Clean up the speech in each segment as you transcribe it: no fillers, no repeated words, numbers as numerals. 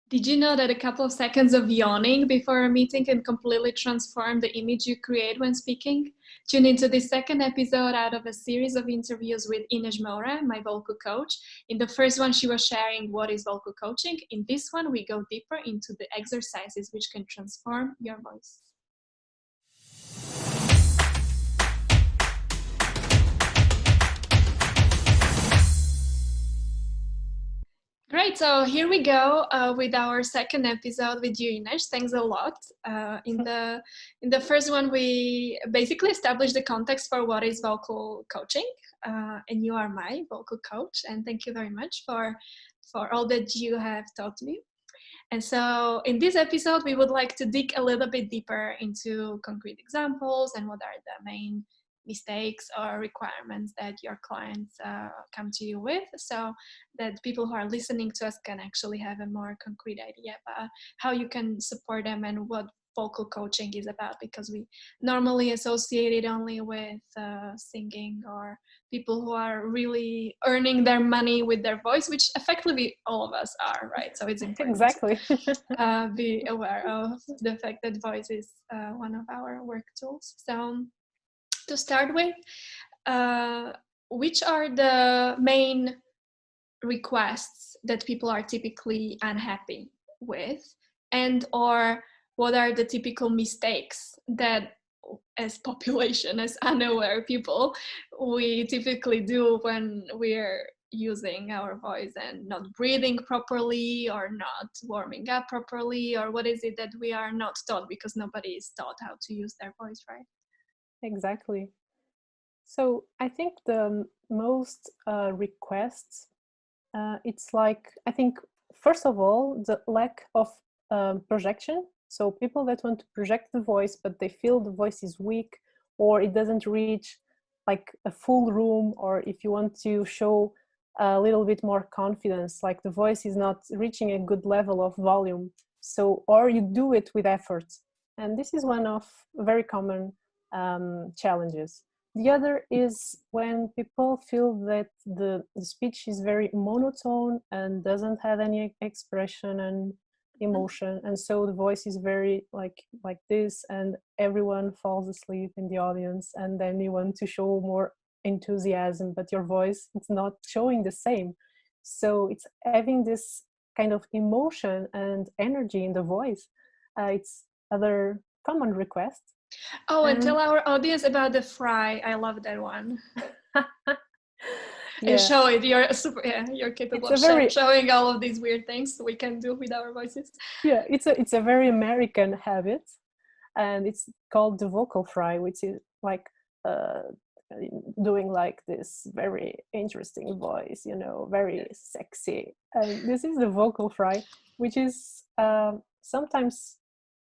Did you know that a couple of seconds of yawning before a meeting can completely transform the image you create when speaking? Tune into this second episode out of a series of interviews with Inês Moura, my vocal coach. In the first one, she was sharing what is vocal coaching. In this one, we go deeper into the exercises which can transform your voice. Great, so here we go with our second episode with you, Ines. Thanks a lot. In the first one, we basically established the context for what is vocal coaching, and you are my vocal coach. And thank you very much for all that you have taught me. And so in this episode, we would like to dig a little bit deeper into concrete examples and what are the main mistakes or requirements that your clients come to you with, so that people who are listening to us can actually have a more concrete idea about how you can support them and what vocal coaching is about, because we normally associate it only with singing or people who are really earning their money with their voice, which effectively all of us are, right? So it's important exactly to be aware of the fact that voice is one of our work tools. So to start with, which are the main requests that people are typically unhappy with, and or what are the typical mistakes that as population, as unaware people, we typically do when we're using our voice and not breathing properly or not warming up properly, or what is it that we are not taught because nobody is taught how to use their voice, right? Exactly. So I think the most requests, it's like, I think, first of all, the lack of projection. So people that want to project the voice, but they feel the voice is weak, or it doesn't reach like a full room, or if you want to show a little bit more confidence, like the voice is not reaching a good level of volume. So, or you do it with effort. And this is one of very common challenges. The other is when people feel that the speech is very monotone and doesn't have any expression and emotion, and so the voice is very like this, and everyone falls asleep in the audience, and then you want to show more enthusiasm, but your voice it's not showing the same. So it's having this kind of emotion and energy in the voice. It's other common request. Oh, and tell our audience about the fry. I love that one. Yeah. And show it. You're super. Yeah, you're capable of showing all of these weird things we can do with our voices. Yeah, it's a very American habit, and it's called the vocal fry, which is like doing like this very interesting voice, you know, very sexy. And this is the vocal fry, which is sometimes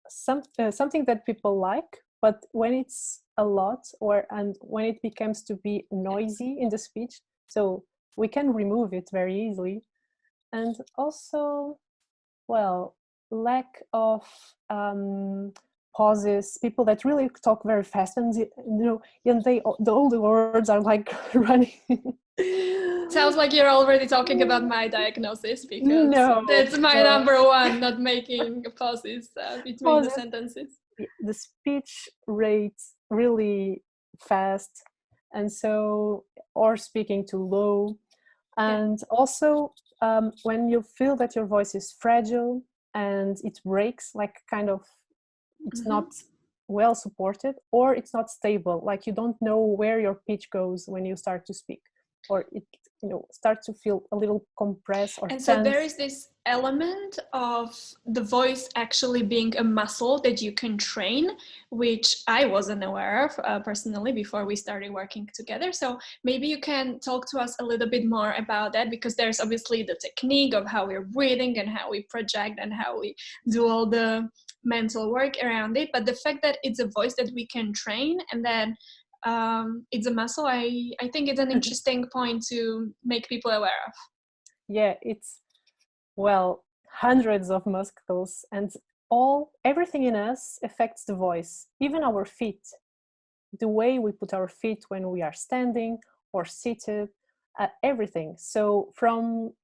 something that people like, but when it's a lot, and when it becomes to be noisy in the speech, so we can remove it very easily. And also, well, lack of pauses, people that really talk very fast, and you know, and all the words are like running. Sounds like you're already talking about my diagnosis, because that's my number one, not making pauses between the sentences. The speech rate really fast, and so, or speaking too low. And also when you feel that your voice is fragile and it breaks, like kind of it's not well supported, or it's not stable, like you don't know where your pitch goes when you start to speak, or it, you know, start to feel a little compressed or tense. So there is this element of the voice actually being a muscle that you can train, which I wasn't aware of personally before we started working together. So maybe you can talk to us a little bit more about that, because there's obviously the technique of how we're breathing and how we project and how we do all the mental work around it. But the fact that it's a voice that we can train, and then it's a muscle, I think it's an interesting point to make people aware of. Yeah, it's, well, hundreds of muscles, and everything in us affects the voice, even our feet, the way we put our feet when we are standing or seated, everything. So from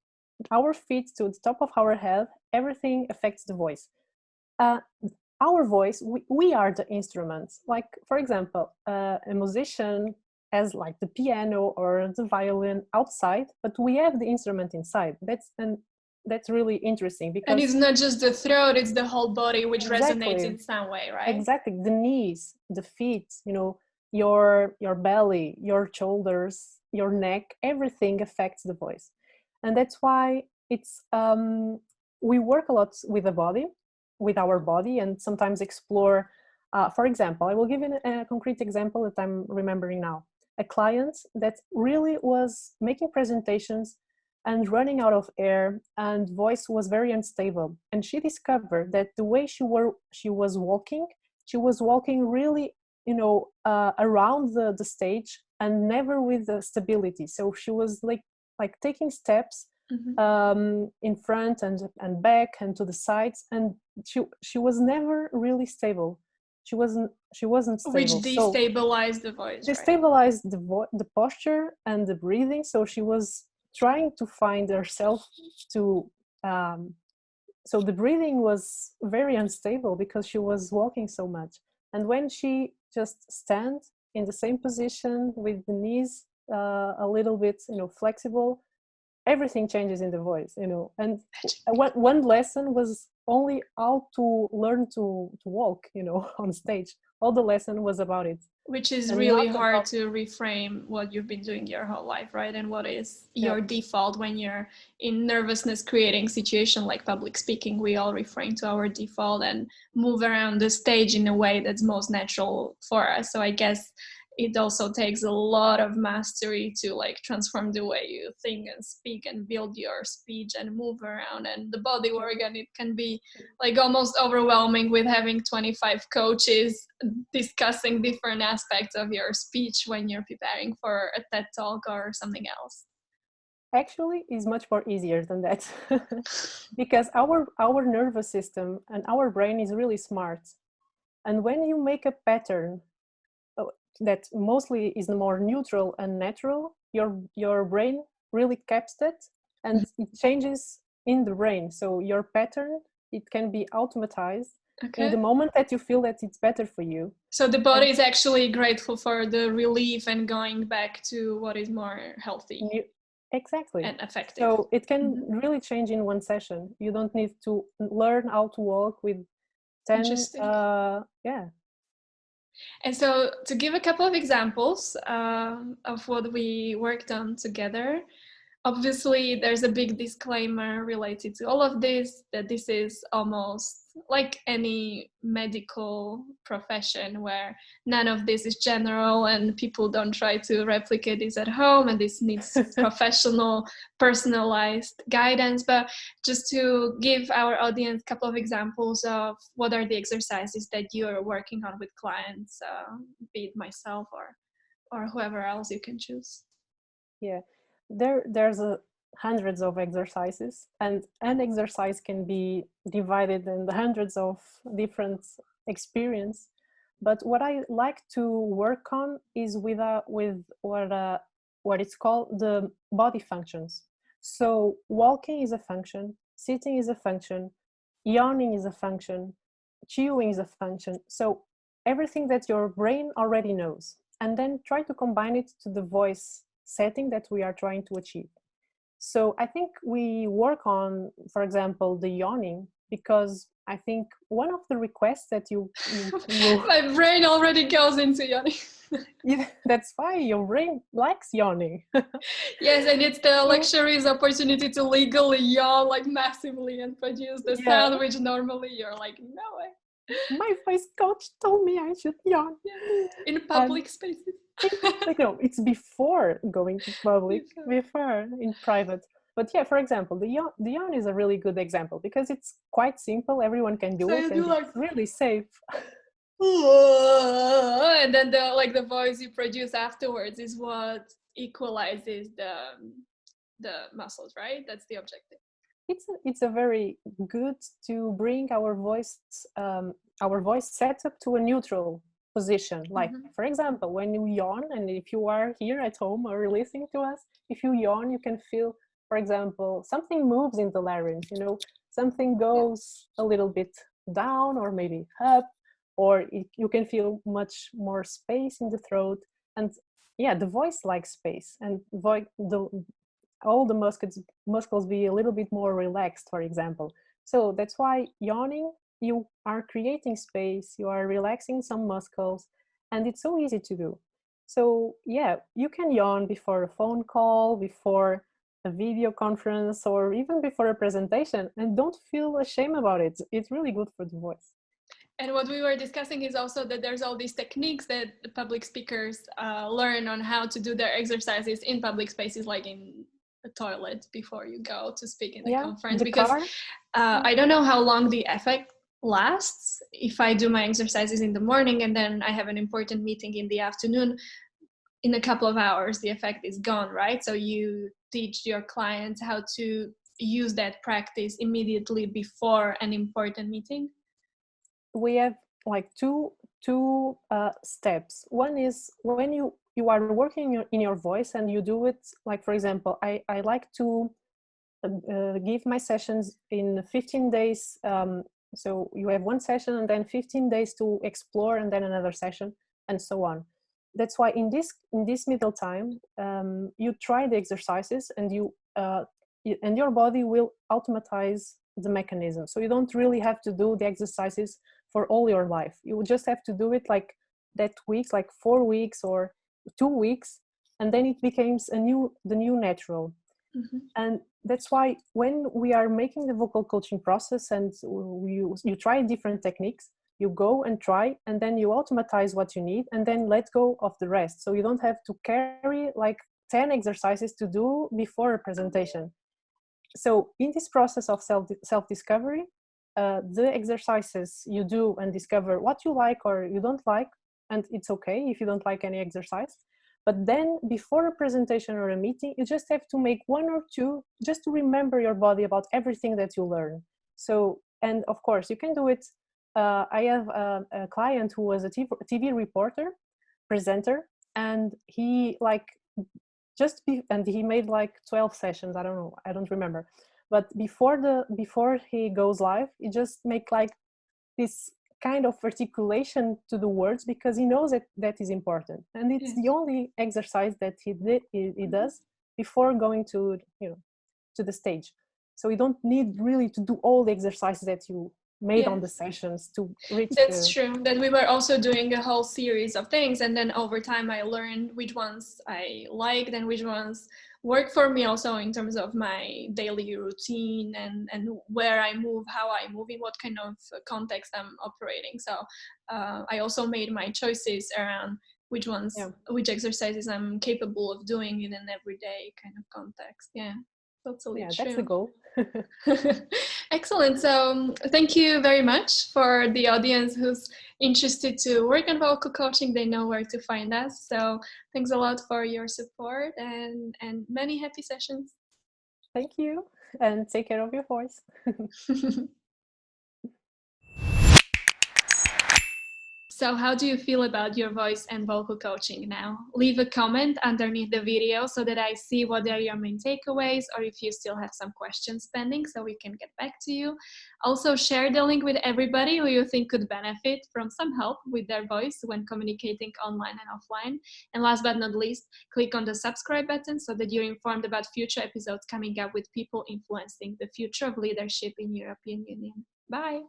our feet to the top of our head, everything affects the voice. Our voice, we are the instruments. Like, for example, a musician has like the piano or the violin outside, but we have the instrument inside. That's really interesting, because... And it's not just the throat, it's the whole body which resonates Exactly. in some way, right? Exactly. The knees, the feet, your belly, your shoulders, your neck, everything affects the voice. And that's why it's we work a lot with the body, with our body, and sometimes explore. For example, I will give you a concrete example that I'm remembering now. A client that really was making presentations and running out of air, and voice was very unstable. And she discovered that the way she was walking really, around the stage, and never with the stability. So she was like taking steps in front and back and to the sides, and she was never really stable. She wasn't stable. Which destabilized the voice, right? Destabilized the posture and the breathing. So she was trying to find herself to so the breathing was very unstable because she was walking so much. And when she just stands in the same position with the knees a little bit flexible, everything changes in the voice. And one lesson was only how to learn to walk on stage. All the lesson was about it, which is really hard to reframe what you've been doing your whole life, right? And what is your default when you're in nervousness creating situation like public speaking. We all refrain to our default and move around the stage in a way that's most natural for us. So I guess it also takes a lot of mastery to transform the way you think and speak and build your speech and move around and the body work. And it can be almost overwhelming with having 25 coaches discussing different aspects of your speech when you're preparing for a TED Talk or something else. Actually, is much more easier than that because our nervous system and our brain is really smart. And when you make a pattern that mostly is more neutral and natural, your brain really caps that, and it changes in the brain. So your pattern, it can be automatized in the moment that you feel that it's better for you. So the body is actually grateful for the relief and going back to what is more healthy. Exactly. And effective. So it can really change in one session. You don't need to learn how to walk with 10 And so to give a couple of examples of what we worked on together, obviously there's a big disclaimer related to all of this, that this is almost like any medical profession where none of this is general and people don't try to replicate this at home, and this needs professional, personalized guidance. But just to give our audience a couple of examples of what are the exercises that you're working on with clients, be it myself or whoever else you can choose. Yeah, there's hundreds of exercises, and an exercise can be divided in hundreds of different experience. But what I like to work on is with what it's called the body functions. So walking is a function, sitting is a function, yawning is a function, chewing is a function. So everything that your brain already knows, and then try to combine it to the voice setting that we are trying to achieve. So I think we work on, for example, the yawning, because I think one of the requests that you my brain already goes into yawning. Yeah, that's why your brain likes yawning. Yes, and it's the luxurious opportunity to legally yawn massively and produce the sound which normally you're no way. My voice coach told me I should yawn. In public spaces. No, it's before going to public, before in private. But yeah, for example, the yawn is a really good example because it's quite simple. Everyone can do it, and it's really safe. And then the voice you produce afterwards is what equalizes the muscles, right? That's the objective. It's a very good to bring our voice setup to a neutral position. Like, for example, when you yawn, and if you are here at home or listening to us, if you yawn, you can feel for example, something moves in the larynx, something goes a little bit down or maybe up, or you can feel much more space in the throat. And yeah, the voice likes space, and all the muscles be a little bit more relaxed, for example. So that's why yawning, you are creating space, you are relaxing some muscles, and it's so easy to do. So yeah, you can yawn before a phone call, before a video conference, or even before a presentation, and don't feel ashamed about it. It's really good for the voice. And what we were discussing is also that there's all these techniques that the public speakers learn on how to do their exercises in public spaces, like in the toilet before you go to speak in the conference. Because I don't know how long the effect lasts. If I do my exercises in the morning and then I have an important meeting in the afternoon, in a couple of hours, the effect is gone, right? So you teach your clients how to use that practice immediately before an important meeting. We have like two steps. One is when you are working in your voice and you do it, like for example, I like to give my sessions in 15 days. So you have one session and then 15 days to explore, and then another session, and so on. That's why in this middle time, you try the exercises, and and your body will automatize the mechanism. So you don't really have to do the exercises for all your life. You just have to do it like that weeks, like 4 weeks or 2 weeks, and then it becomes the new natural. Mm-hmm. And that's why when we are making the vocal coaching process and you try different techniques, you go and try, and then you automatize what you need, and then let go of the rest. So you don't have to carry like 10 exercises to do before a presentation. So in this process of self-discovery, the exercises you do and discover what you like or you don't like, and it's okay if you don't like any exercise. But then before a presentation or a meeting, you just have to make 1 or 2 just to remember your body about everything that you learn. So, and of course you can do it. I have a client who was a TV reporter, presenter, and he and he made like 12 sessions. I don't know, I don't remember. But before he goes live, he just make like this kind of articulation to the words, because he knows that is important, and it's the only exercise that he does before going to to the stage. So you don't need really to do all the exercises that you made on the sessions to reach. That's true, that we were also doing a whole series of things, and then over time I learned which ones I liked and which ones work for me, also in terms of my daily routine and where I move, how I move, in what kind of context I'm operating. So I also made my choices around which ones, which exercises I'm capable of doing in an everyday kind of context. Totally true. That's the goal. Excellent. So thank you very much. For the audience who's interested to work on vocal coaching, they know where to find us. So thanks a lot for your support, and many happy sessions. Thank you, and take care of your voice. So how do you feel about your voice and vocal coaching now? Leave a comment underneath the video so that I see what are your main takeaways, or if you still have some questions pending so we can get back to you. Also share the link with everybody who you think could benefit from some help with their voice when communicating online and offline. And last but not least, click on the subscribe button so that you're informed about future episodes coming up with people influencing the future of leadership in European Union. Bye!